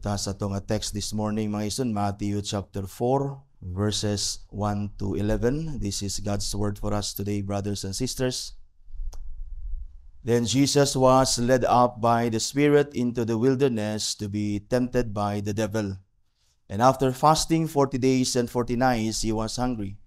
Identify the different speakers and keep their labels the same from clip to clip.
Speaker 1: Ta sa itong text this morning, mga isun, Matthew chapter 4, verses 1 to 11. This is God's word for us today, brothers and sisters. Then Jesus was led up by the Spirit into the wilderness to be tempted by the devil. And after fasting 40 days and 40 nights, he was hungry.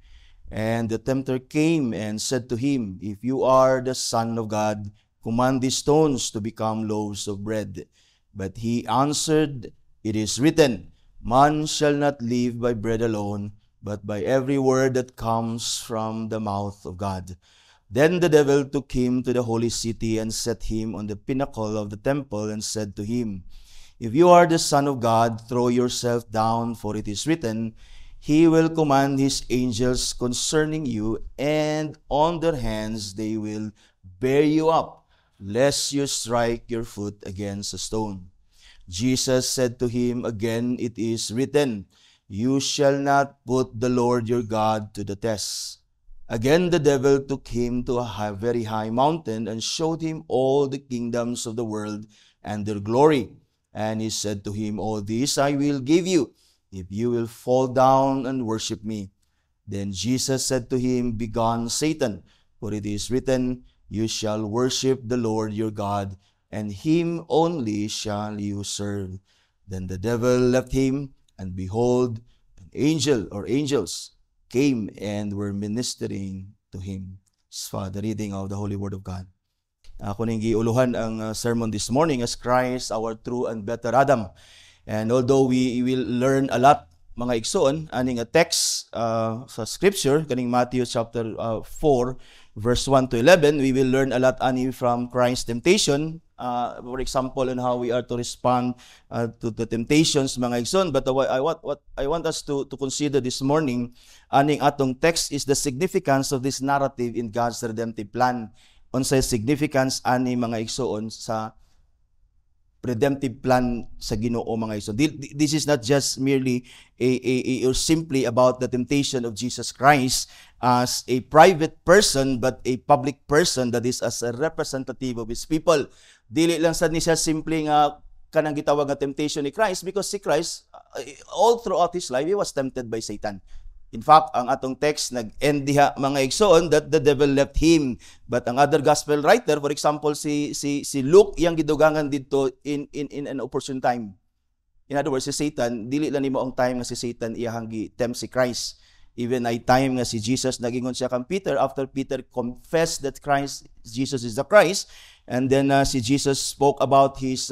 Speaker 1: And the tempter came and said to him, "If you are the Son of God, command these stones to become loaves of bread." But he answered, "It is written, man shall not live by bread alone, but by every word that comes from the mouth of God." Then the devil took him to the holy city and set him on the pinnacle of the temple and said to him, "If you are the Son of God, throw yourself down, for it is written, He will command His angels concerning you, and on their hands they will bear you up, lest you strike your foot against a stone." Jesus said to him again, "It is written, you shall not put the Lord your God to the test." Again the devil took him to a very high mountain and showed him all the kingdoms of the world and their glory. And he said to him, "All this I will give you, if you will fall down and worship me." Then Jesus said to him, "Begone, Satan, for it is written, you shall worship the Lord your God, and Him only shall you serve." Then the devil left him, and behold, an angel or angels came and were ministering to him. The reading of the Holy Word of God. Ako ning giuluhan ang sermon this morning as Christ, our true and better Adam. And although we will learn a lot, mga igsoon, aning a text sa scripture, kaning Matthew chapter 4, verse 1 to 11, we will learn a lot ani from Christ's temptation. For example, on how we are to respond to the temptations, mga igsoon. But what I want us to consider this morning, aning atong text, is the significance of this narrative in God's redemptive plan. Unsay significance ani mga igsoon sa redemptive plan sa Ginoo, mga igsoon. This is not just merely or simply about the temptation of Jesus Christ as a private person, but a public person that is as a representative of His people. Dili lang sad ni siya simple nga kanang gitawag nga temptation ni Christ, because si Christ, all throughout His life, He was tempted by Satan. In fact, ang atong text nag-end diha, mga igsoon, that the devil left him. But ang other gospel writer, for example, si Luke, iyang gidugangan dito in an opportune time. In other words, si Satan, dili lang nimo ang time nga si Satan iyang gi-tempt si Christ. Even ay time nga si Jesus nagingon siya kang Peter, after Peter confessed that Jesus is the Christ, and then si Jesus spoke about his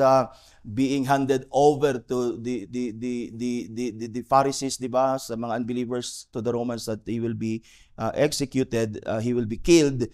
Speaker 1: being handed over to the Pharisees, di ba, sa mga unbelievers, to the Romans, that he will be executed, he will be killed.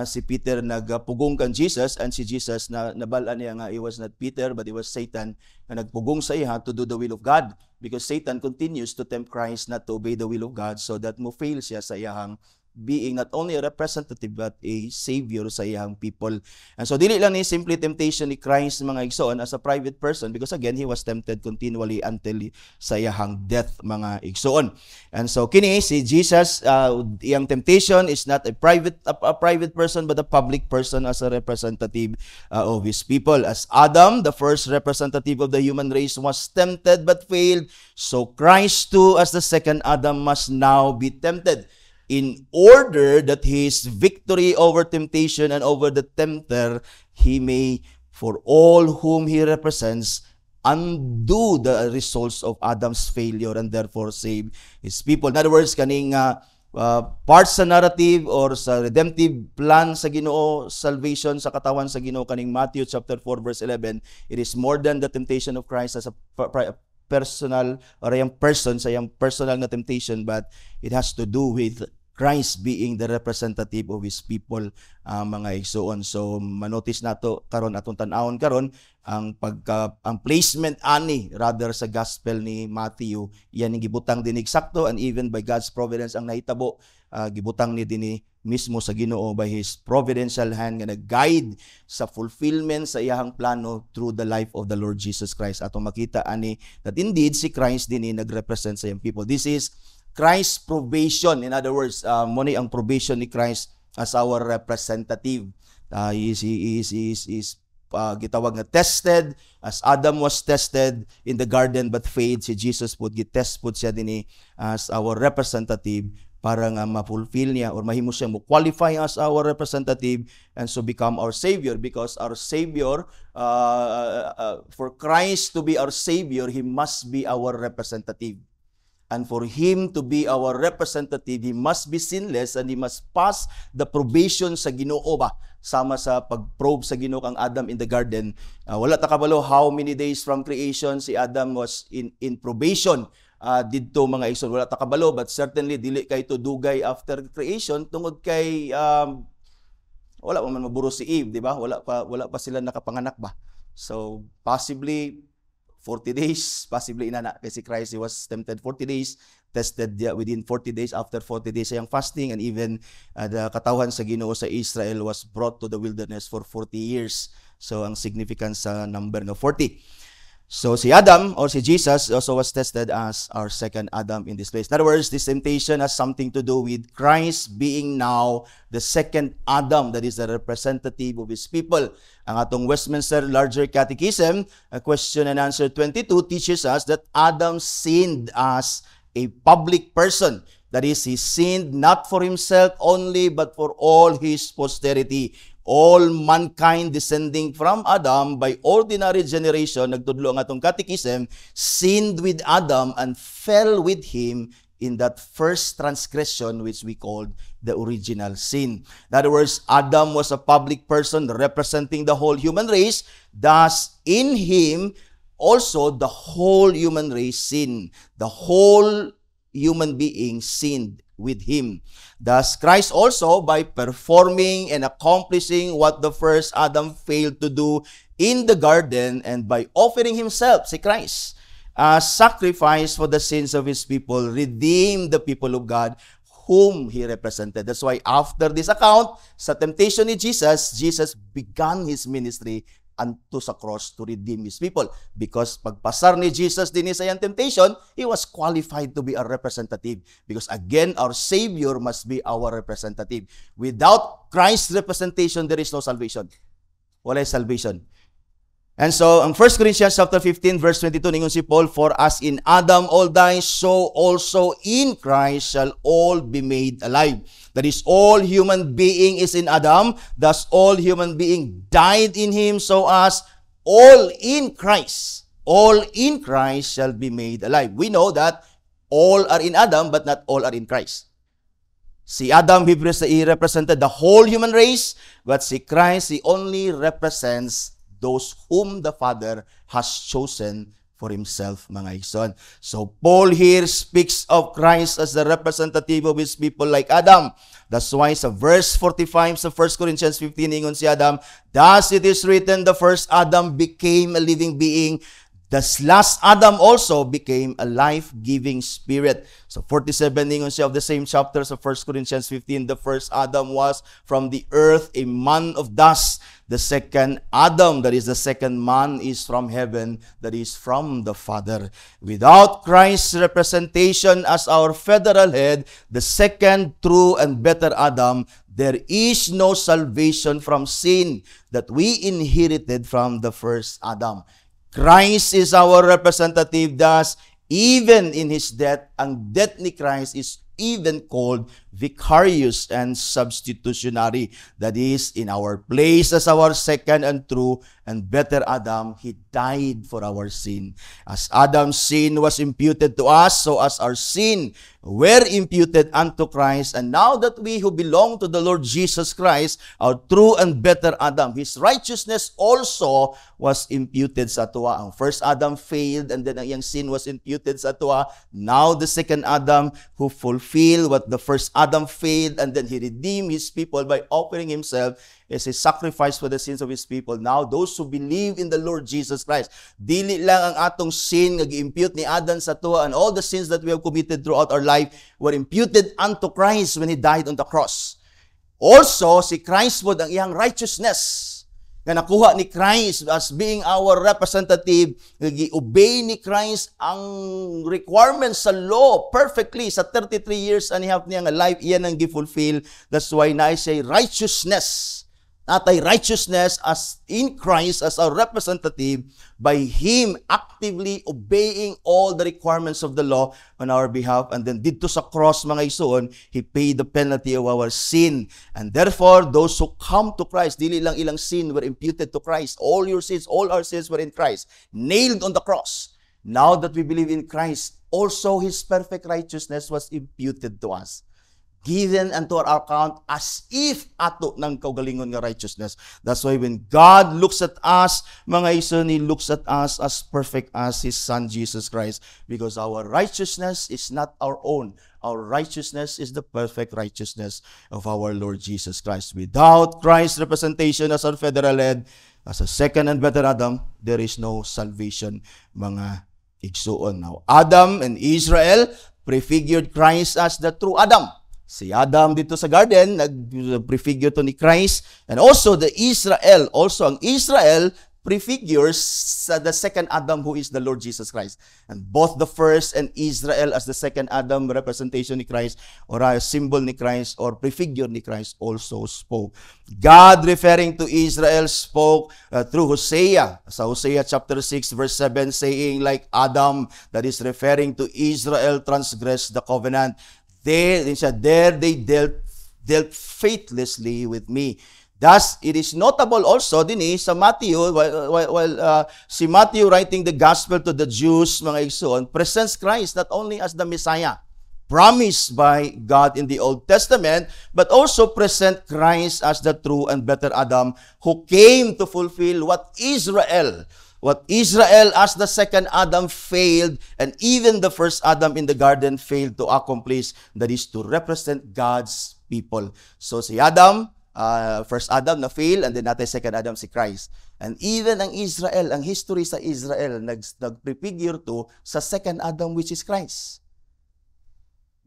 Speaker 1: Si Peter nagpugong kan Jesus, and si Jesus nabalaan niya nga it was not Peter but it was Satan na nagpugong sa iya to do the will of God, because Satan continues to tempt Christ not to obey the will of God, so that mo fail siya sa iyang being not only a representative but a savior sa iyang people. And so dili lang ni simple temptation ni Christ, mga igsoon, as a private person, because again he was tempted continually until sa iyang death, mga igsoon. And so kini si Jesus, iyang temptation is not a private person but a public person as a representative of his people. As Adam, the first representative of the human race, was tempted but failed, so Christ too, as the second Adam, must now be tempted, in order that his victory over temptation and over the tempter, he may, for all whom he represents, undo the results of Adam's failure and therefore save his people. In other words, kaning parts sa narrative or sa redemptive plan sa Ginoo, salvation sa katawan sa Ginoo, kaning Matthew chapter 4, verse 11, it is more than the temptation of Christ as a personal or yung person sa yung personal na temptation, but it has to do with Christ being the representative of His people, mga igsoon. So manotice nato karon atong tan-awon karon ang placement ani rather sa gospel ni Matthew, yan ang gibutang dinig sakto, and even by God's providence ang nahitabo, gibutang ni dinhi mismo sa Ginoo by His providential hand nga nag-guide sa fulfillment sa iyang plano through the life of the Lord Jesus Christ. Atong makita ani that indeed si Christ dinhi nagrepresent sa iyang people. This is Christ's probation. In other words, muna ang probation ni Christ as our representative. He is gitawag nga tested, as Adam was tested in the garden but failed, si Jesus po gitest po siya dinhi as our representative para nga ma-fulfill niya or mahimo siya mo qualify as our representative and so become our Savior, because our Savior, for Christ to be our Savior, He must be our representative. And for Him to be our representative, He must be sinless and He must pass the probation sa Ginoo ba? Sama sa pag-probe sa Ginoo kang Adam in the garden. Wala ta kabalo how many days from creation si Adam was in probation. Didto mga igsoon, wala ta kabalo, but certainly dili kay to dugay after creation tungod kay wala pa man maburo si Eve, di ba? Wala pa sila nakapanganak ba? So possibly 40 days, possibly inana kasi Christ, He was tempted 40 days, tested within 40 days. After 40 days sayang fasting, and even the katawan sa Ginoo sa Israel was brought to the wilderness for 40 years. So ang significance sa number nga 40. So si Adam or si Jesus also was tested as our second Adam in this place. In other words, this temptation has something to do with Christ being now the second Adam, that is the representative of His people. Ang atong Westminster Larger Catechism, question and answer 22, teaches us that Adam sinned as a public person. That is, he sinned not for himself only, but for all his posterity. All mankind descending from Adam by ordinary generation, nagtudlo ang atong catechism, sinned with Adam and fell with him in that first transgression which we called the original sin. In other words, Adam was a public person representing the whole human race. Thus, in him, also the whole human race sinned. The whole human being sinned with him. Thus, Christ also, by performing and accomplishing what the first Adam failed to do in the garden, and by offering himself, si Christ, as sacrifice for the sins of his people, redeemed the people of God whom he represented. That's why after this account, sa temptation ni Jesus, Jesus began his ministry unto sa cross to redeem his people. Because pagpasar ni Jesus din sa iyang temptation, he was qualified to be a representative. Because again, our Savior must be our representative. Without Christ's representation, there is no salvation. Wala salvation. And so, ang 1 Corinthians chapter 15, verse 22, ningon si Paul, for as in Adam all die, so also in Christ shall all be made alive. That is, all human being is in Adam, thus all human being died in him, so as all in Christ shall be made alive. We know that all are in Adam, but not all are in Christ. Si Adam, he represented the whole human race, but si Christ, he only represents those whom the Father has chosen for himself, mga igsoon. So Paul here speaks of Christ as the representative of his people like Adam. That's why sa verse 45 sa 1 Corinthians 15, ingon si Adam, thus it is written, the first Adam became a living being. The last Adam also became a life-giving spirit. So 47, ingon siya of the same chapter sa 1 Corinthians 15, the first Adam was from the earth, a man of dust. The second Adam, that is the second man, is from heaven, that is from the Father. Without Christ's representation as our federal head, the second true and better Adam, there is no salvation from sin that we inherited from the first Adam. Christ is our representative, thus, even in his death, ang death ni Christ is even called vicarious and substitutionary. That is, in our place as our second and true and better Adam, he died for our sin. As Adam's sin was imputed to us, so as our sin were imputed unto Christ. And now that we who belong to the Lord Jesus Christ, our true and better Adam, his righteousness also was imputed sa atua. Ang first Adam failed, and then ang iyang sin was imputed sa atua. Now the second Adam, who fulfilled what the first Adam failed, and then he redeemed his people by offering himself as a sacrifice for the sins of his people. Now, those who believe in the Lord Jesus Christ, dili lang ang atong sin nga gi-impute ni Adam sa atua, and all the sins that we have committed throughout our life were imputed unto Christ when he died on the cross. Also, si Christ po ang iyang righteousness nga nakuha ni Christ as being our representative, gi-obey ni Christ ang requirements sa law perfectly sa 33 years and a half niya nga life, iyan ang gi-fulfill. That's why na siya righteousness natay righteousness as in Christ as our representative by Him actively obeying all the requirements of the law on our behalf. And then dito sa cross, mga isuon, He paid the penalty of our sin. And therefore, those who come to Christ, dili lang ilang sin were imputed to Christ. All your sins, all our sins were in Christ, nailed on the cross. Now that we believe in Christ, also His perfect righteousness was imputed to us, given unto our account as if ato ng kaugalingon nga righteousness. That's why when God looks at us, mga ison, He looks at us as perfect as His Son, Jesus Christ. Because our righteousness is not our own. Our righteousness is the perfect righteousness of our Lord Jesus Christ. Without Christ's representation as our federal head, as a second and better Adam, there is no salvation, mga igsuon. Now, Adam and Israel prefigured Christ as the true Adam. Si Adam dito sa garden, nag-prefigure to ni Christ. And also the Israel, also ang Israel prefigures the second Adam who is the Lord Jesus Christ. And both the first and Israel as the second Adam, representation ni Christ or a symbol ni Christ or prefigure ni Christ also spoke. God referring to Israel spoke through Hosea. Sa Hosea chapter 6 verse 7 saying like Adam, that is referring to Israel transgressed the covenant. There they dealt faithlessly with me. Thus, it is notable also din sa Matthew, while si Matthew writing the gospel to the Jews, mga igsoon, presents Christ not only as the Messiah, promised by God in the Old Testament, but also present Christ as the true and better Adam who came to fulfill what Israel as the second Adam failed, and even the first Adam in the garden failed to accomplish, that is to represent God's people. So si Adam, first Adam na fail, and then natin second Adam si Christ. And even ang Israel, ang history sa Israel, nag-prefigure to sa second Adam which is Christ.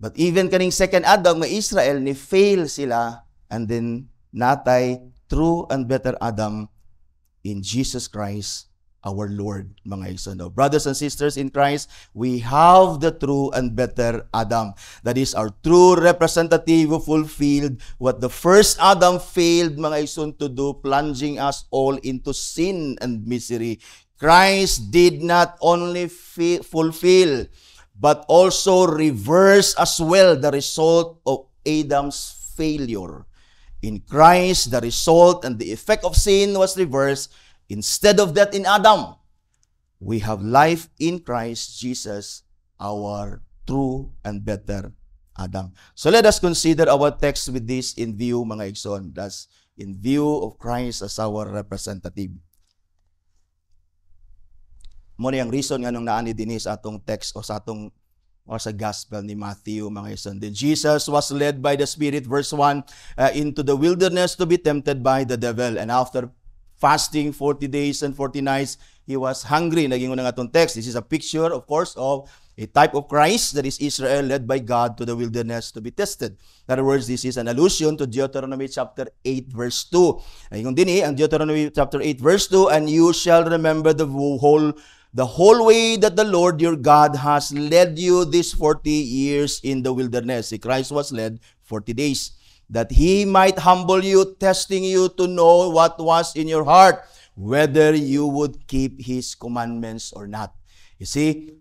Speaker 1: But even kaning second Adam nga Israel, ni fail sila, and then natay true and better Adam in Jesus Christ, our Lord, mga igsoon. Brothers and sisters in Christ, we have the true and better Adam. That is our true representative who fulfilled what the first Adam failed, mga igsoon, to do, plunging us all into sin and misery. Christ did not only fulfill, but also reverse as well the result of Adam's failure. In Christ, the result and the effect of sin was reversed. Instead of that in Adam, we have life in Christ Jesus, our true and better Adam. So let us consider our text with this in view, mga igsoon. That's in view of Christ as our representative. Muna yung reason nga nung naani din sa atong text o sa atong or sa gospel ni Matthew, mga igsoon. Then Jesus was led by the Spirit, verse 1, into the wilderness to be tempted by the devil. And after fasting 40 days and 40 nights, He was hungry. Naging unang atong text. This is a picture, of course, of a type of Christ, that is Israel, led by God to the wilderness to be tested. In other words, this is an allusion to Deuteronomy chapter 8, verse 2. Naging din ang Deuteronomy chapter 8, verse 2, and you shall remember the whole way that the Lord your God has led you these 40 years in the wilderness. Si Christ was led 40 days. That He might humble you, testing you to know what was in your heart, whether you would keep His commandments or not. You see,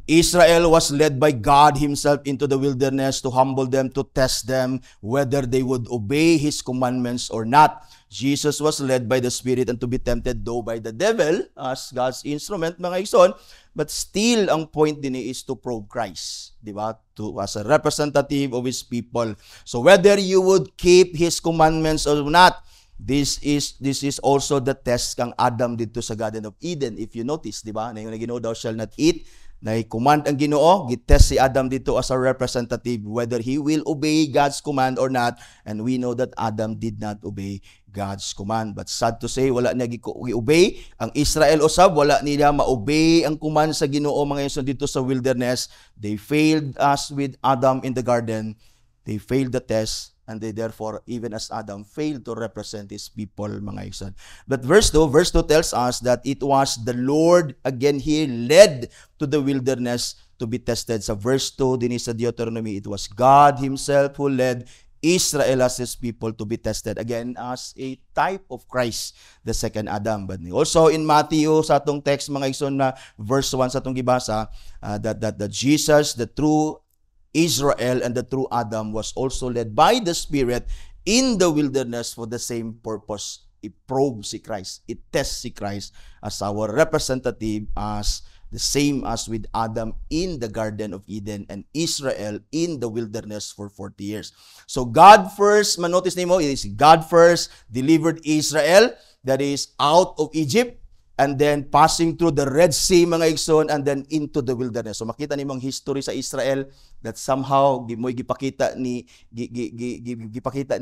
Speaker 1: Israel was led by God Himself into the wilderness to humble them, to test them, whether they would obey His commandments or not. Jesus was led by the Spirit and to be tempted, though by the devil, as God's instrument, mga igsoon. But still, ang point din is to probe Christ, di ba? As a representative of His people. So whether you would keep His commandments or not, this is also the test kang Adam dito sa Garden of Eden. If you notice, di ba? Na yung Ginoo, thou shall not eat. Na command ang Ginoo, gitest si Adam dito as a representative, whether he will obey God's command or not. And we know that Adam did not obey God's command. But sad to say, wala niya gi-obey. Ang Israel usab, wala nila ma-obey ang command sa Ginoo, mga igsoon, dito sa wilderness. They failed us with Adam in the garden. They failed the test. And they therefore, even as Adam, failed to represent his people, mga igsoon. But verse 2 tells us that it was the Lord, again here, led to the wilderness to be tested. Sa verse 2, din sa Deuteronomy, it was God Himself who led Israel as his people to be tested again as a type of Christ, the second Adam. But also in Matthew, sa atong text mga igsoon na verse 1 sa atong gibasa, that Jesus, the true Israel and the true Adam, was also led by the Spirit in the wilderness for the same purpose. I-probe si Christ, i-test si Christ as our representative, as the same as with Adam in the Garden of Eden and Israel in the wilderness for 40 years. So God first, manotice nimo, it is God first delivered Israel, that is out of Egypt, and then passing through the Red Sea, mga igsoon, and then into the wilderness. So makita nimo ang history sa Israel that somehow gipakita ni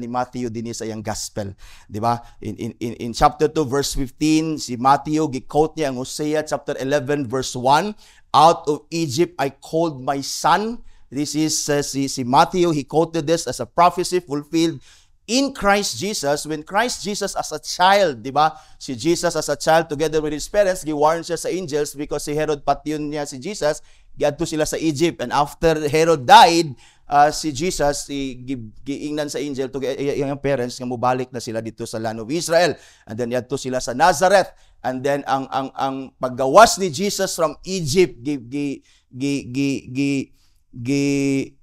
Speaker 1: Matthew dinhi sa iyang gospel, di ba? In chapter 2 verse 15, si Matthew gi-quote niya ang Hosea chapter 11 verse 1, out of Egypt I called my son. This is si Matthew, he quoted this as a prophecy fulfilled in Christ Jesus, when Christ Jesus as a child, di ba? Si Jesus as a child together with his parents, giwarn siya sa angels because si Herod patyon niya si Jesus, giadto sila sa Egypt. And after Herod died, si Jesus, giingnan sa angel to iyang parents nga mobalik na sila dito sa land of Israel. And then giadto sila sa Nazareth. And then ang paggawas ni Jesus from Egypt,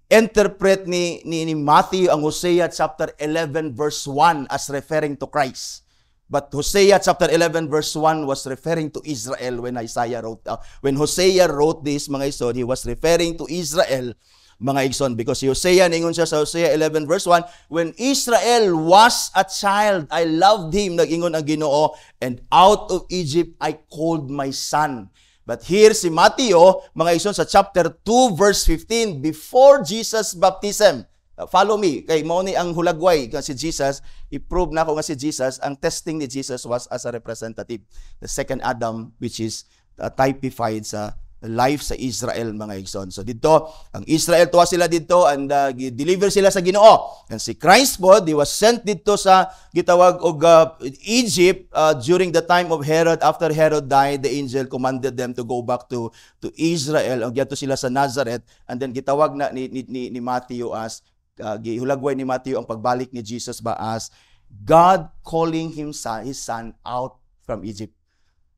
Speaker 1: interpret ni Matthew ang Hosea chapter 11 verse 1 as referring to Christ. But Hosea chapter 11 verse 1 was referring to Israel when Isaiah wrote. When Hosea wrote this, mga igsoon, he was referring to Israel, mga igsoon, because si Hosea, ningon siya sa Hosea 11 verse 1, when Israel was a child, I loved him, nag-ingon ang Ginoo, and out of Egypt I called my son. But here si Matthew, mga igsoon, sa chapter 2 verse 15, before Jesus' baptism, follow me, kay mao ni ang hulagway nga si Jesus, i-prove na ako nga si Jesus, ang testing ni Jesus was as a representative, the second Adam, which is typified sa life sa Israel, mga igsoon. So dito, ang Israel tuwa sila dito and deliver sila sa Ginoo. And si Christ po, he was sent dito sa gitawag og Egypt during the time of Herod. After Herod died, the angel commanded them to go back to Israel. Ang giadto sila sa Nazareth, and then gitawag na ni Matthew as gihulagway ni Matthew ang pagbalik ni Jesus ba as God calling his son out from Egypt.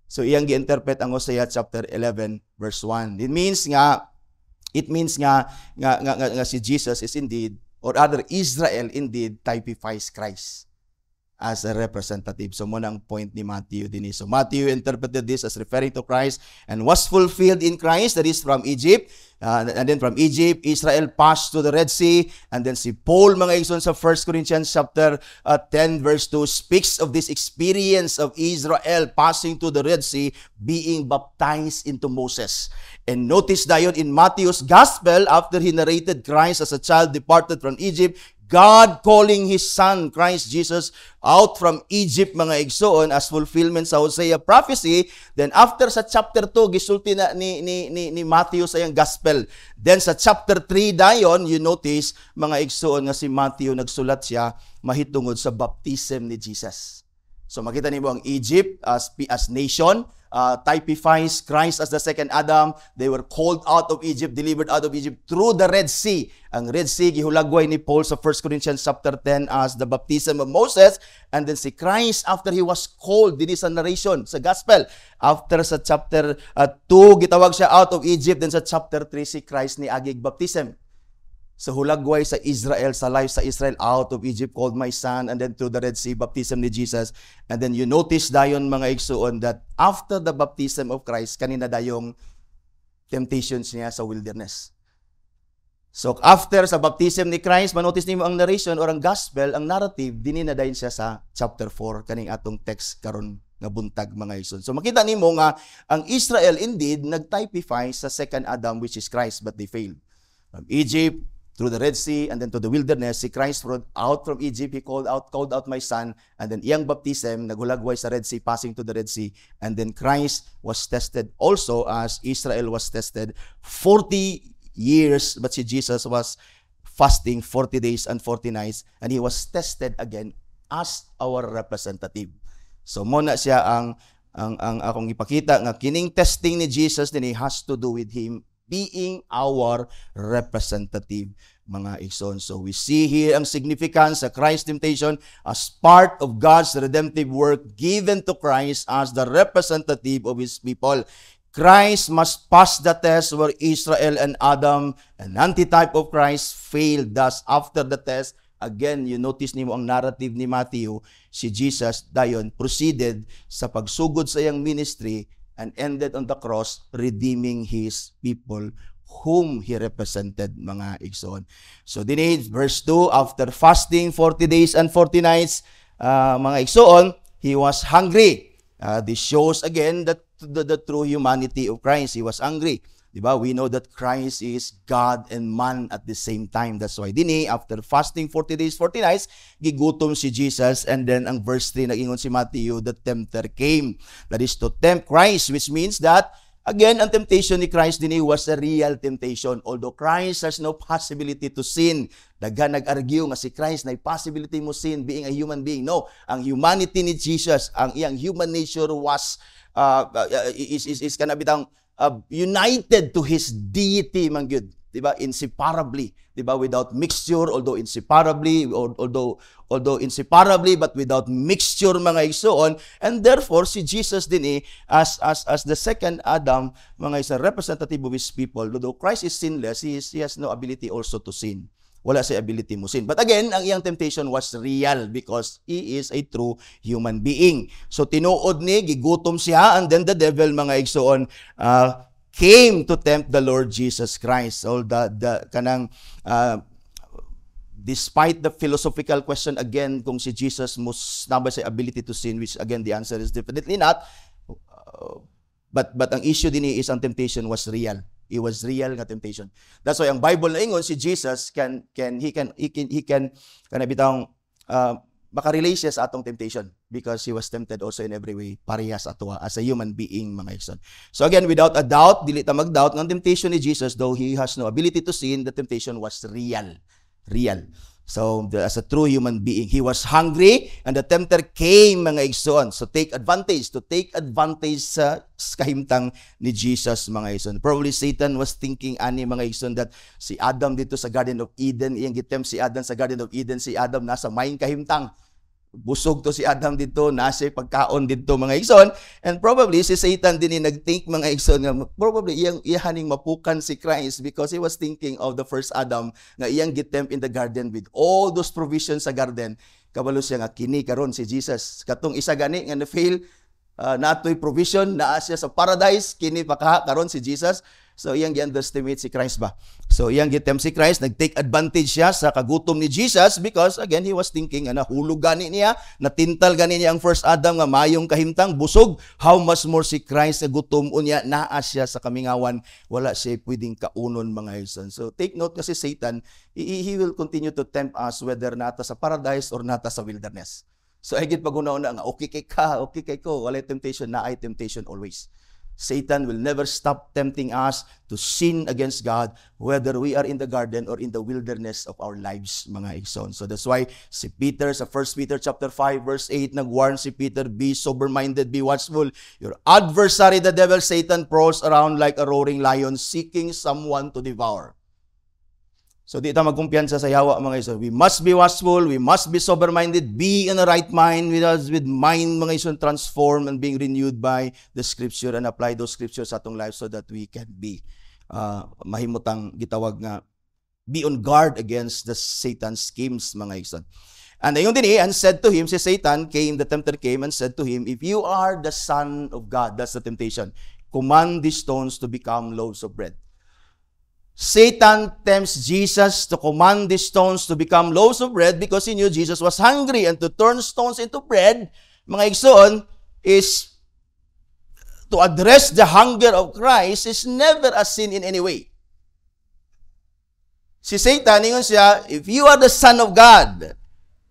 Speaker 1: So iyang gi-interpret ang Hosea chapter 11 verse 1. It means nga si Jesus is indeed, or other Israel indeed typifies Christ as a representative. So mo nang point ni Matthew din. So Matthew interpreted this as referring to Christ and was fulfilled in Christ, that is from Egypt. And then from Egypt, Israel passed to the Red Sea. And then si Paul, mga igsoon, sa 1 Corinthians chapter 10 verse 2 speaks of this experience of Israel passing to the Red Sea, being baptized into Moses. And notice dayon in Matthew's gospel, after he narrated Christ as a child departed from Egypt, God calling his son, Christ Jesus, out from Egypt, mga igsoon, as fulfillment sa Hosea prophecy. Then after sa chapter 2, gisulti na ni Matthew sa iyang gospel. Then sa chapter 3 dayon, you notice, mga igsoon, nga si Matthew nagsulat siya mahitungod sa baptism ni Jesus. So makita niyo ang Egypt as nation, typifies Christ as the second Adam. They were called out of Egypt, delivered out of Egypt through the Red Sea. Ang Red Sea, gihulagway ni Paul sa 1 Corinthians chapter 10 as the baptism of Moses. And then si Christ, after he was called, din sa narration, sa gospel, after sa chapter 2, gitawag siya out of Egypt. Then sa chapter 3, si Christ ni agig baptism. Sa hulagway sa Israel, sa life sa Israel, out of Egypt called my son, and then through the Red Sea, baptism ni Jesus. And then you notice dayon, mga igsoon, that after the baptism of Christ, kanina dayong temptations niya sa wilderness. So after sa baptism ni Christ, manotice niyo ang narration or ang gospel, ang narrative, dinina dayon siya sa chapter 4, kaning atong text karon nga buntag, mga igsoon. So makita nimo nga ang Israel indeed nagtypify sa second Adam, which is Christ, but they failed. From Egypt, through the Red Sea, and then to the wilderness, si Christ brought out from Egypt, he called out my son, and then iyang baptism, naghulagway sa Red Sea, passing to the Red Sea, and then Christ was tested also as Israel was tested 40 years, but si Jesus was fasting 40 days and 40 nights, and he was tested again as our representative. So muna siya ang akong ipakita nga kining testing ni Jesus din has to do with him being our representative, mga igsoon. So we see here ang significance sa Christ's temptation as part of God's redemptive work given to Christ as the representative of His people. Christ must pass the test where Israel and Adam, an antitype of Christ, failed. Thus, after the test, again, you notice niyo ang narrative ni Matthew, si Jesus, dayon, proceeded sa pagsugod sa iyang ministry and ended on the cross, redeeming His people whom He represented, mga igsoon. So, dinid, verse 2, after fasting 40 days and 40 nights, mga igsoon, He was hungry. This shows again that the true humanity of Christ. He was hungry. Diba? We know that Christ is God and man at the same time. That's why dinhi, after fasting 40 days, 40 nights, gigutom si Jesus, and then ang verse 3, nag-ingon si Matthew, the tempter came. That is to tempt Christ, which means that again, ang temptation ni Christ din was a real temptation. Although Christ has no possibility to sin. Daghan nag-argue nga si Christ na possibility mo sin being a human being. No, ang humanity ni Jesus, ang iyang human nature was is kanabitang united to His deity, man gyud. Diba? Inseparably, diba? Without mixture, although inseparably, but without mixture, mga igsoon. And therefore, si Jesus din as the second Adam, mga isa, representative of His people, although Christ is sinless, He has no ability also to sin. Wala siya ability mo sin. But again, ang iyang temptation was real because He is a true human being. So, tinuod ni, gigutom siya, and then the devil, mga igsoon, came to tempt the Lord Jesus Christ. So, despite the philosophical question, again, kung si Jesus must naba sa ability to sin, which again, the answer is definitely not. But ang issue din is ang temptation was real. It was real nga temptation. That's why ang Bible na ingon si Jesus can kanabitang makarelate siya sa atong temptation because He was tempted also in every way parehas ato as a human being, mga igsoon. So again, without a doubt, dili ta mag-doubt ng temptation ni Jesus, though He has no ability to sin, the temptation was real. So, as a true human being, He was hungry, and the tempter came, mga igsoon. So, to take advantage sa kahimtang ni Jesus, mga igsoon. Probably Satan was thinking, mga igsoon, that si Adam dito sa Garden of Eden, iyang gitempt si Adam sa Garden of Eden, si Adam nasa maing kahimtang. Busog to si Adam dito, nasa pagkaon dito, mga igsoon. And probably si Satan din nag-think, mga igsoon, nga probably iyahaning mapukan si Christ because he was thinking of the first Adam nga iyang gitempt in the garden with all those provisions sa garden. Kabalo siya nga kini karon si Jesus. Katong isa gani nga na-fail, natoy provision, naa siya sa paradise, kini pa karon si Jesus. So, iyang gi-underestimate si Christ ba? So, iyang gi-tempt si Christ, nag-take advantage siya sa kagutom ni Jesus because, again, he was thinking, hulog gani niya, natintal gani niya ang first Adam nga mayong kahimtang, busog. How much more si Christ na gutom niya, naa siya sa kamingawan, wala siya pwedeng kaunon, mga igsoon. So, take note kasi Satan, he will continue to tempt us whether nata sa paradise or nata sa wilderness. So, higit pag-una-una nga, okay kay ko, wala temptation, naay temptation always. Satan will never stop tempting us to sin against God, whether we are in the garden or in the wilderness of our lives, mga igsoon. So that's why si Peter, sa 1 Peter chapter 5, verse 8, nag-warn si Peter, be sober-minded, be watchful. Your adversary, the devil, Satan, prowls around like a roaring lion, seeking someone to devour. So, di ta magkumpiyansa sa yawa, mga igsoon. We must be watchful, we must be sober-minded, be in the right mind, with mind, mga igsoon, transformed and being renewed by the Scripture and apply those Scriptures sa atong life so that we can be mahimutang gitawag nga, be on guard against the Satan's schemes, mga igsoon. And ayun din and said to him, si Satan came, the tempter came and said to him, if you are the Son of God, that's the temptation, command these stones to become loaves of bread. Satan tempts Jesus to command these stones to become loaves of bread because he knew Jesus was hungry, and to turn stones into bread, mga igsoon, is to address the hunger of Christ is never a sin in any way. Si Satan, ingon siya, if you are the Son of God,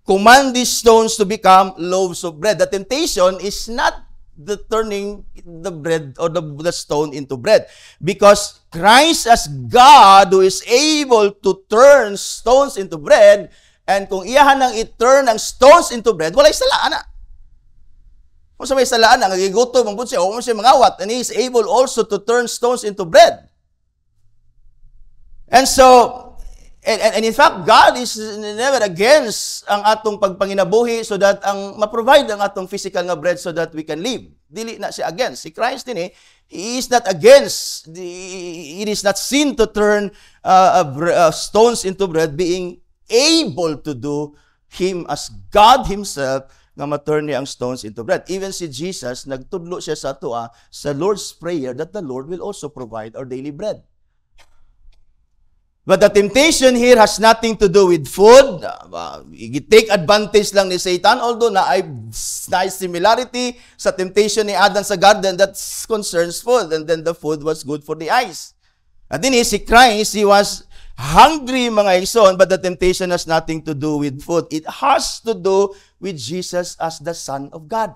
Speaker 1: command these stones to become loaves of bread. The temptation is not the turning the bread or the stone into bread. Because Christ as God who is able to turn stones into bread, and kung iyahan nang i-turn ang stones into bread, walay salaan na. Kung sa may salaan na, nagigutom, ang siya, o siya mangawat, and He is able also to turn stones into bread. And so, And in fact, God is never against ang atong pagpanginabuhi so that ang ma-provide ang atong physical nga bread so that we can live. Dili na siya against. Si Christ din He is not against. It is not sin to turn stones into bread, being able to do Him as God Himself nga ma-turn niya ang stones into bread. Even si Jesus, nagtudlo siya sa tua sa Lord's Prayer that the Lord will also provide our daily bread. But the temptation here has nothing to do with food. Take advantage lang ni Satan, although na ay similarity sa temptation ni Adam sa garden that concerns food. And then the food was good for the eyes. At din si Christ, He was hungry, mga igsoon, but the temptation has nothing to do with food. It has to do with Jesus as the Son of God.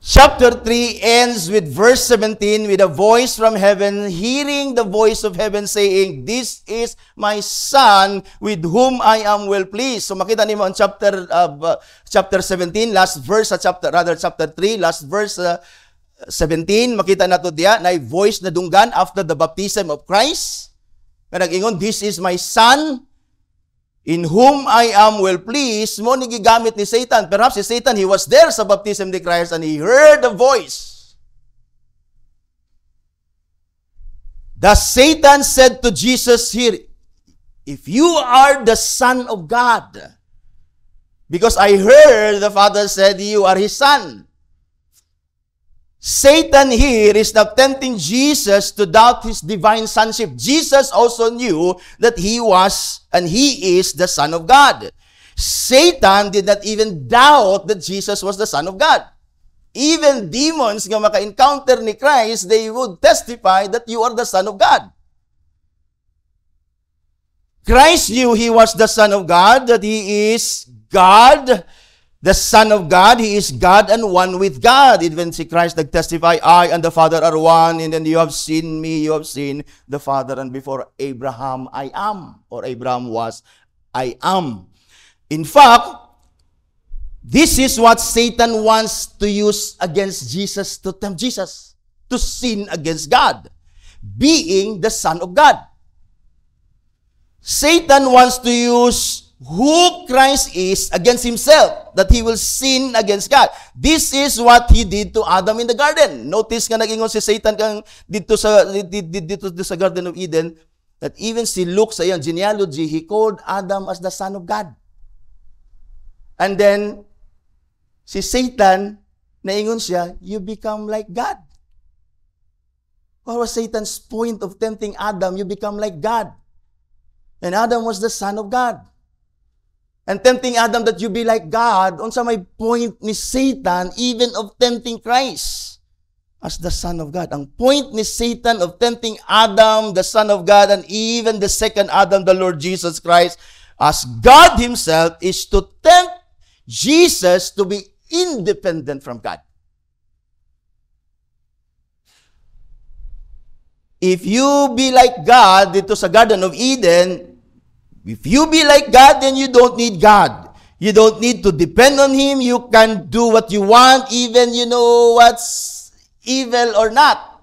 Speaker 1: Chapter 3 ends with verse 17 with a voice from heaven, hearing the voice of heaven saying, "This is my Son with whom I am well pleased." So makita niyo ang chapter 17, last verse sa chapter 3, last verse 17, makita nato diya na voice na dunggan after the baptism of Christ. Kaya nag-ingon, "This is my Son in whom I am well pleased." Mo ni gigamit ni Satan. Perhaps si Satan, he was there sa baptism ni Christ and he heard the voice. Thus Satan said to Jesus here, "If you are the Son of God, because I heard the Father said you are His Son." Satan here is not tempting Jesus to doubt His divine sonship. Jesus also knew that He was and He is the Son of God. Satan did not even doubt that Jesus was the Son of God. Even demons nga maka-encounter ni Christ, they would testify that you are the Son of God. Christ knew He was the Son of God, that He is God, the Son of God. He is God and one with God. Even si Christ nag-testify, "I and the Father are one, and then you have seen me, you have seen the Father, and before Abraham, I am." Or Abraham was, I am. In fact, this is what Satan wants to use against Jesus, to tempt Jesus, to sin against God, being the Son of God. Satan wants to use who Christ is against Himself, that He will sin against God. This is what He did to Adam in the garden. Notice nga nag-ingon si Satan kang dito sa Garden of Eden, that even si Luke sa iyang genealogy, he called Adam as the Son of God. And then, si Satan, naingon siya, "You become like God." What was Satan's point of tempting Adam? You become like God. And Adam was the Son of God. And tempting Adam that you be like God, unsa may point ni Satan even of tempting Christ as the Son of God. Ang point ni Satan of tempting Adam, the Son of God, and even the second Adam, the Lord Jesus Christ, as God Himself, is to tempt Jesus to be independent from God. If you be like God dito sa Garden of Eden, if you be like God, then you don't need God. You don't need to depend on Him. You can do what you want, even you know what's evil or not.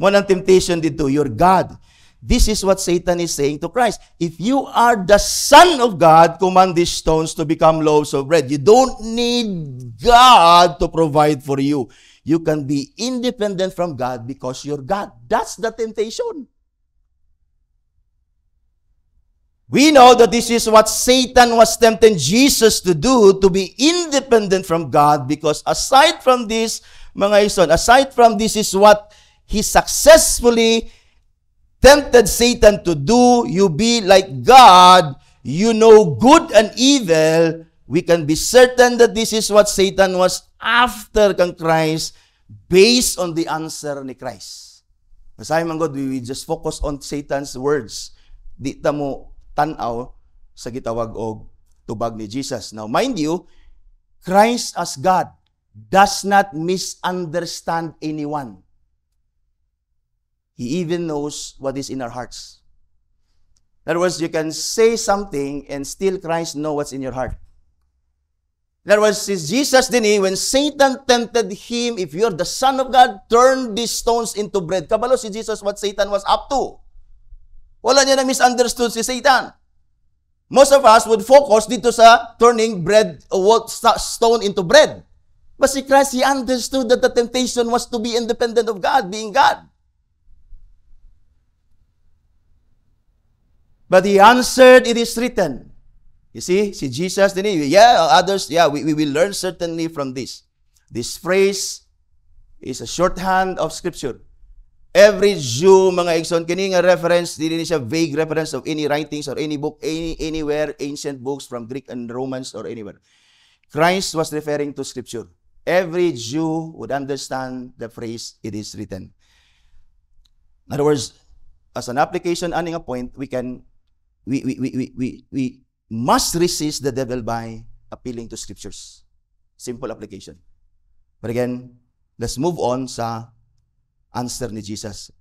Speaker 1: Mo ng temptation dito, you're God. This is what Satan is saying to Christ. If you are the Son of God, command these stones to become loaves of bread. You don't need God to provide for you. You can be independent from God because you're God. That's the temptation. We know that this is what Satan was tempting Jesus to do, to be independent from God, because aside from this, mga ison, aside from this is what he successfully tempted Satan to do. You be like God, you know good and evil. We can be certain that this is what Satan was after kang Christ based on the answer ni Christ. Masahe man God, we just focus on Satan's words. Di ta mo tanaw sa gitawag og tubag ni Jesus. Now, mind you, Christ as God does not misunderstand anyone. He even knows what is in our hearts. In other words, you can say something and still Christ knows what's in your heart. In other words, si Jesus din when Satan tempted him, if you're the Son of God, turn these stones into bread. Kabalo si Jesus what Satan was up to. Wala niya na misunderstood si Satan. Most of us would focus dito sa turning bread, stone into bread. But si Christ, He understood that the temptation was to be independent of God, being God. But He answered, it is written. You see, si Jesus din, others, we will learn certainly from this. This phrase is a shorthand of Scripture. Every Jew, mga igsoon, kini nga reference, dili siya vague reference of any writings or any book, anywhere, ancient books from Greek and Romans or anywhere. Christ was referring to Scripture. Every Jew would understand the phrase, it is written. In other words, as an application, aning a point, we must resist the devil by appealing to Scriptures. Simple application. But again, let's move on sa answer ni Jesus.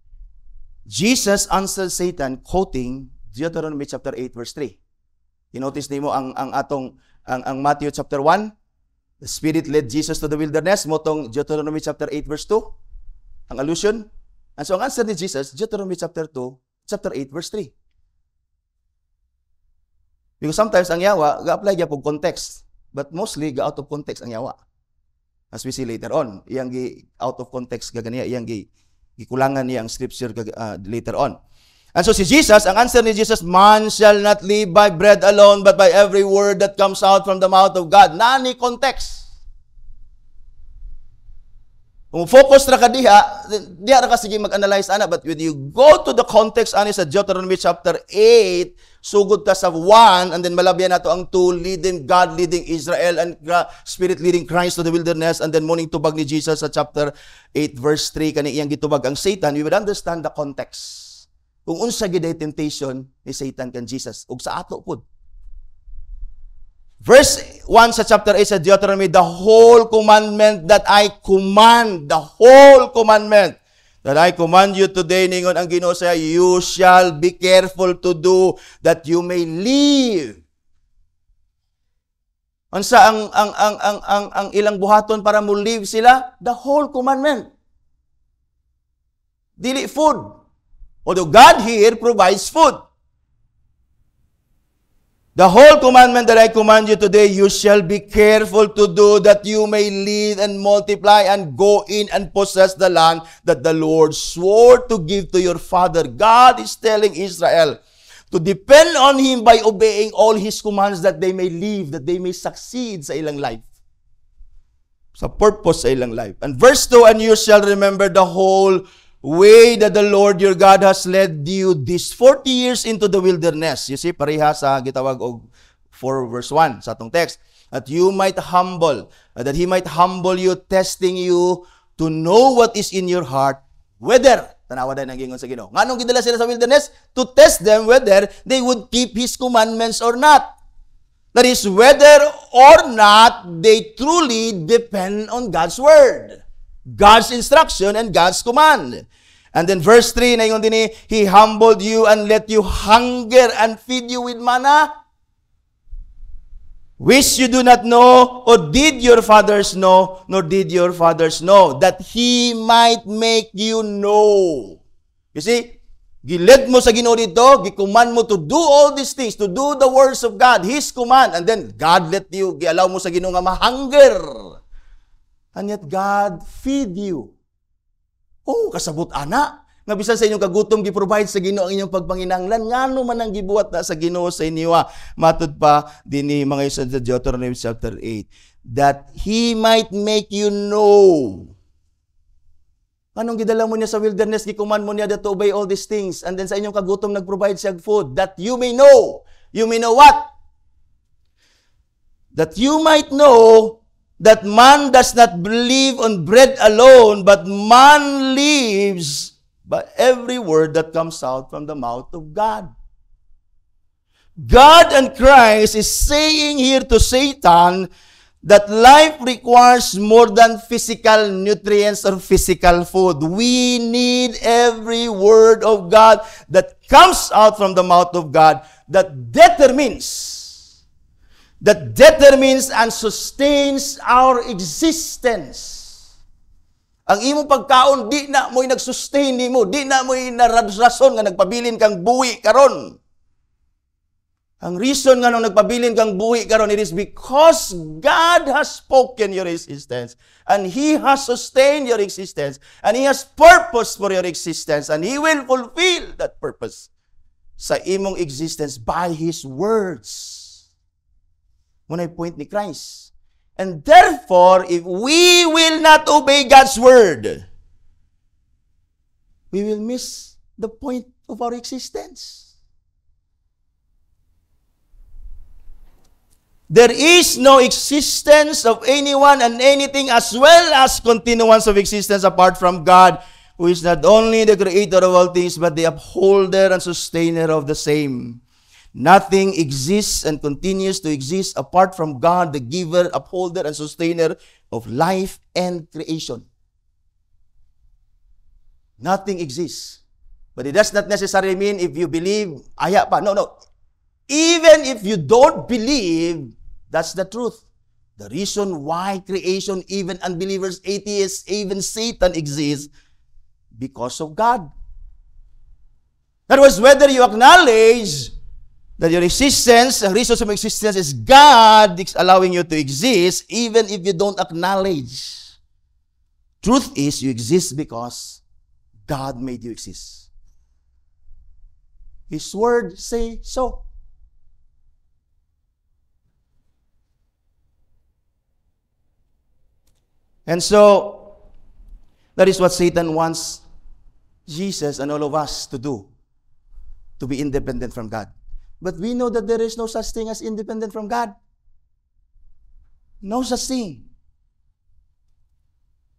Speaker 1: Jesus answered Satan quoting Deuteronomy chapter 8 verse 3. You-notice nimo ang Matthew chapter 1, the Spirit led Jesus to the wilderness, motong Deuteronomy chapter 8 verse 2, ang allusion. And so ang answer ni Jesus, Deuteronomy chapter 8 verse 3. Because sometimes ang yawa, ga-apply niya po context. But mostly, ga-out of context ang yawa. As we see later on. Iyang out of context, gaganiya, iyang gikulangan niya ang scripture later on. And so si Jesus, ang answer ni Jesus, man shall not live by bread alone, but by every word that comes out from the mouth of God. Nani context. Kung focus ra ka diha ra ka sige mag-analyze ana, but when you go to the context ani sa Deuteronomy chapter 8, sugod ka sa 1, and then malabyan nato ang 2, God leading Israel, and Spirit leading Christ to the wilderness, and then muning tubag ni Jesus sa chapter 8 verse 3 kani iyang gitubag ang Satan, we would understand the context. Kung unsa gid temptation ni Satan kan Jesus ug sa ato pud. Verse 1 sa chapter 8 sa Deuteronomy, the whole commandment that I command you today, ningon ang Ginoo sa you shall be careful to do that you may live. Unsa ang ilang buhaton para mo live sila? The whole commandment. Dili food. Although God here provides food. The whole commandment that I command you today, you shall be careful to do that you may live and multiply and go in and possess the land that the Lord swore to give to your father. God is telling Israel to depend on Him by obeying all His commands that they may live, that they may succeed sa ilang life. Sa purpose sa ilang life. And verse 2, and you shall remember the whole way that the Lord your God has led you these 40 years into the wilderness. You see, pareha sa gitawag og 4 verse 1 sa atong text. That He might humble you, testing you to know what is in your heart, whether, tanawa din ang gingon sa Ginoo. Nganong gidala sila sa wilderness? To test them whether they would keep His commandments or not. That is, whether or not they truly depend on God's word, God's instruction, and God's command. And then verse 3, na yun din, He humbled you and let you hunger and feed you with manna, which you do not know, or did your fathers know, nor did your fathers know, that He might make you know. You see, gilid mo sa Ginoo dito, gikuman mo to do all these things, to do the words of God, His command, and then God let you, gialaw mo sa Ginoo nga mahunger. And yet God feed you. Oh, kasabot ana. Nga bisan sa inyong kagutom gi-provide sa Ginoo ang inyong pagpanginahanglan, ngano man ang gibuhat na sa Ginoo sa inyo. Matud pa dinhi mga isa sa Deuteronomy chapter 8, that He might make you know. Anong gidala mo niya sa wilderness, gikuman mo niya to obey all these things, and then sa inyong kagutom nag-provide siya food, that you may know. You may know what? That you might know that man does not live on bread alone, but man lives by every word that comes out from the mouth of God. God and Christ is saying here to Satan that life requires more than physical nutrients or physical food. We need every word of God that comes out from the mouth of God that determines that determines and sustains our existence. Ang imong pagkaon, di na mo'y nag-sustain nimo, di na mo'y narason nga nagpabilin kang buhi karon. Ang reason nga nung nagpabilin kang buhi karon, it is because God has spoken your existence, and He has sustained your existence, and He has purpose for your existence, and He will fulfill that purpose sa imong existence by His words. Muna yung point ni Christ. And therefore, if we will not obey God's word, we will miss the point of our existence. There is no existence of anyone and anything as well as continuance of existence apart from God, who is not only the creator of all things, but the upholder and sustainer of the same. Nothing exists and continues to exist apart from God, the giver, upholder, and sustainer of life and creation. Nothing exists. But it does not necessarily mean if you believe, aya pa. No. Even if you don't believe, that's the truth. The reason why creation, even unbelievers, atheists, even Satan exists, because of God. That was whether you acknowledge that your existence, ang reason of existence is God allowing you to exist, even if you don't acknowledge. Truth is, you exist because God made you exist. His word say so. And so, that is what Satan wants Jesus and all of us to do, to be independent from God. But we know that there is no such thing as independent from God. No such thing.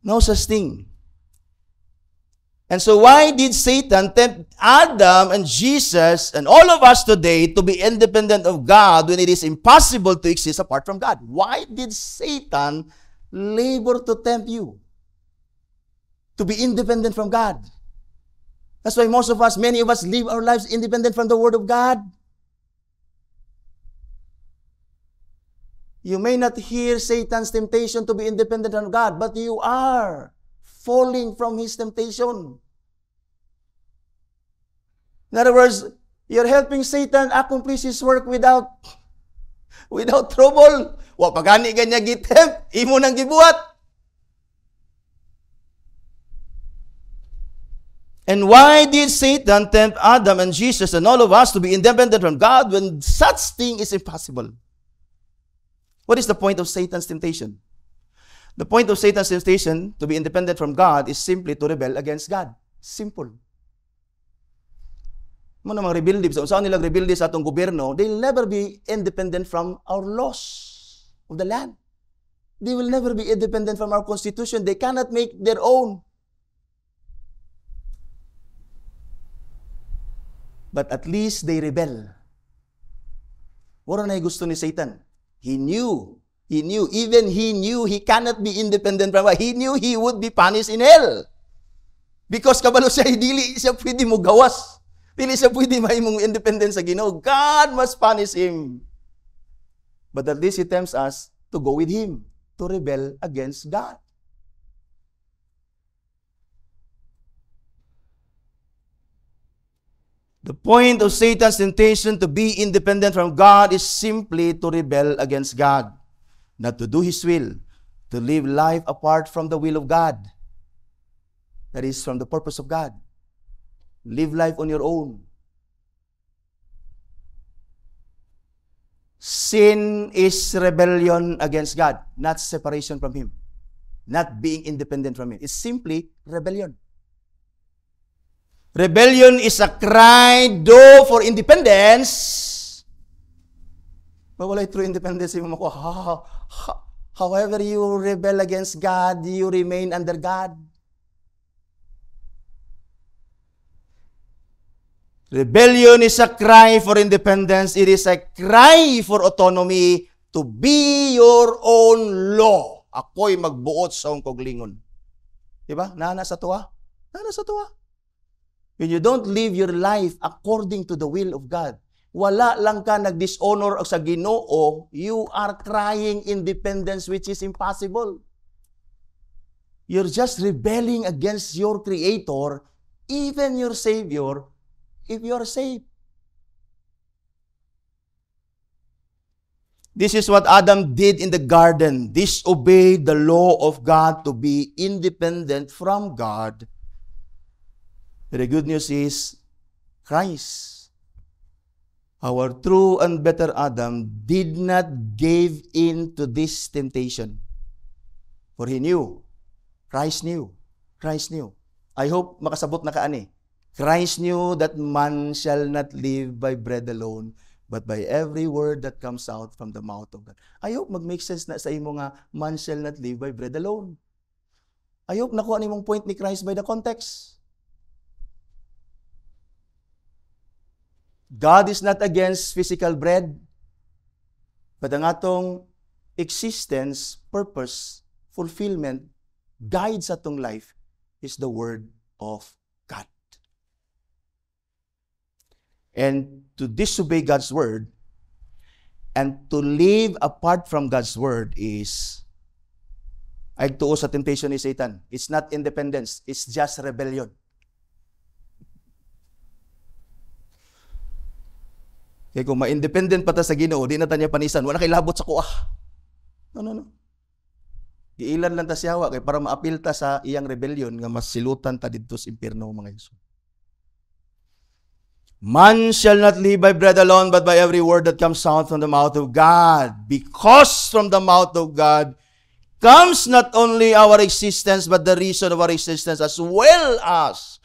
Speaker 1: No such thing. And so why did Satan tempt Adam and Jesus and all of us today to be independent of God when it is impossible to exist apart from God? Why did Satan labor to tempt you to be independent from God? That's why many of us live our lives independent from the Word of God. You may not hear Satan's temptation to be independent from God, but you are falling from his temptation. In other words, you're helping Satan accomplish his work without trouble. Wa pagani ganya gitempt, imo nang gibuhat. And why did Satan tempt Adam and Jesus and all of us to be independent from God when such thing is impossible? What is the point of Satan's temptation? The point of Satan's temptation to be independent from God is simply to rebel against God. Simple. Mo namang rebelde, sa unsaon nilang rebelde sa atong gobyerno, they'll never be independent from our laws of the land. They will never be independent from our constitution. They cannot make their own. But at least they rebel. Wala na gusto ni Satan. He knew he cannot be independent from God. He knew he would be punished in hell. Because kabalo siya, dili siya pwede mo gawas. Dili siya pwede mahimong independent sa Ginoo. God must punish him. But at least he tempts us to go with him, to rebel against God. The point of Satan's temptation to be independent from God is simply to rebel against God, not to do His will, to live life apart from the will of God. That is, from the purpose of God. Live life on your own. Sin is rebellion against God, not separation from Him, not being independent from Him. It's simply rebellion. Rebellion is a cry, though, for independence. But wala true independence. However you rebel against God, you remain under God. Rebellion is a cry for independence. It is a cry for autonomy, to be your own law. Ako'y magbuot sa akong koglingon. Diba? Nana sa tuwa? Nana sa tuwa. When you don't live your life according to the will of God, wala lang ka nag-dishonor sa Ginoo, you are crying independence which is impossible. You're just rebelling against your Creator, even your Savior, if you are saved. This is what Adam did in the garden. Disobeyed the law of God to be independent from God. But the good news is, Christ, our true and better Adam, did not give in to this temptation. For he knew. Christ knew. Christ knew. I hope makasabot na kaani. Christ knew that man shall not live by bread alone, but by every word that comes out from the mouth of God. I hope mag-make sense na sa imo nga, man shall not live by bread alone. I hope nakuha nimong point ni Christ by the context. God is not against physical bread, but ang atong existence, purpose, fulfillment, guide sa atong life is the Word of God. And to disobey God's Word and to live apart from God's Word is ay tuo sa temptation ni Satan. It's not independence, it's just rebellion. Kaya kung ma-independent pa ta sa Ginoo, di na ta niya panisan, wala kay labot sa kuah. No. Giilan lang ta siya kay para maapil ta sa iyang rebellion nga mas silutan ta didto sa impierno mga Hesus. Man shall not live by bread alone, but by every word that comes out from the mouth of God. Because from the mouth of God comes not only our existence, but the reason of our existence, as well as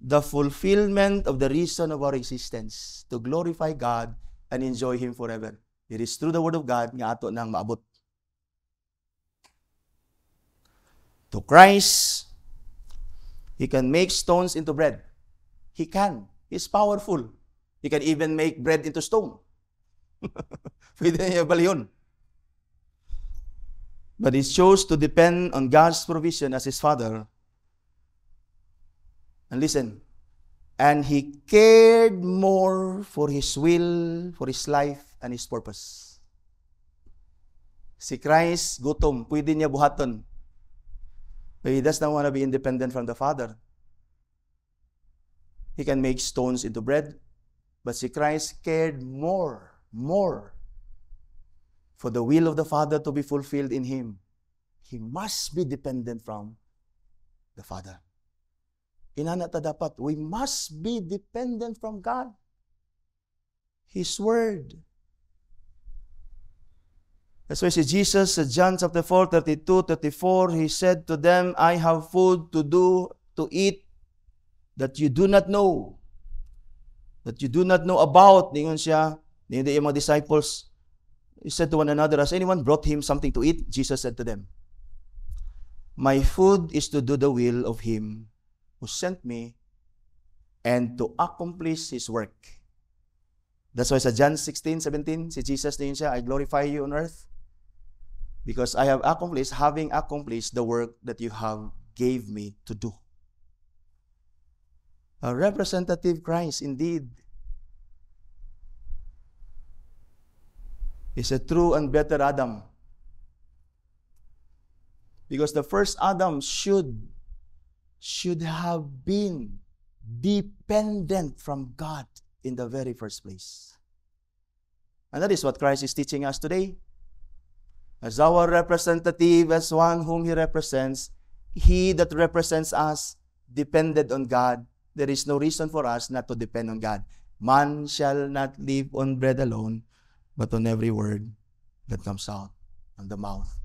Speaker 1: the fulfillment of the reason of our existence, to glorify God and enjoy Him forever. It is through the Word of God nga ato nang maabot. To Christ, He can make stones into bread. He can. He's powerful. He can even make bread into stone. Pwede niya balyon. But He chose to depend on God's provision as His Father. And listen, and He cared more for His will, for His life, and His purpose. Si Christ, gutom, pwede niya buhaton. But He does not want to be independent from the Father. He can make stones into bread, but si Christ cared more for the will of the Father to be fulfilled in Him. He must be dependent from the Father. Inana ta dapat, we must be dependent from God. His Word. That's why si Jesus, sa John chapter 4, 32, 34, He said to them, I have food to eat that you do not know. That you do not know about. Ningon siya, ningon yung mga disciples, He said to one another, has anyone brought Him something to eat? Jesus said to them, my food is to do the will of Him who sent me and to accomplish His work. That's why sa John 16:17, si Jesus ningon siya, I glorify you on earth because I have having accomplished the work that you have gave me to do. A representative Christ, indeed, is a true and better Adam. Because the first Adam should have been dependent from God in the very first place. And that is what Christ is teaching us today. As our representative, as one whom He represents, He that represents us depended on God. There is no reason for us not to depend on God. Man shall not live on bread alone, but on every word that comes out from the mouth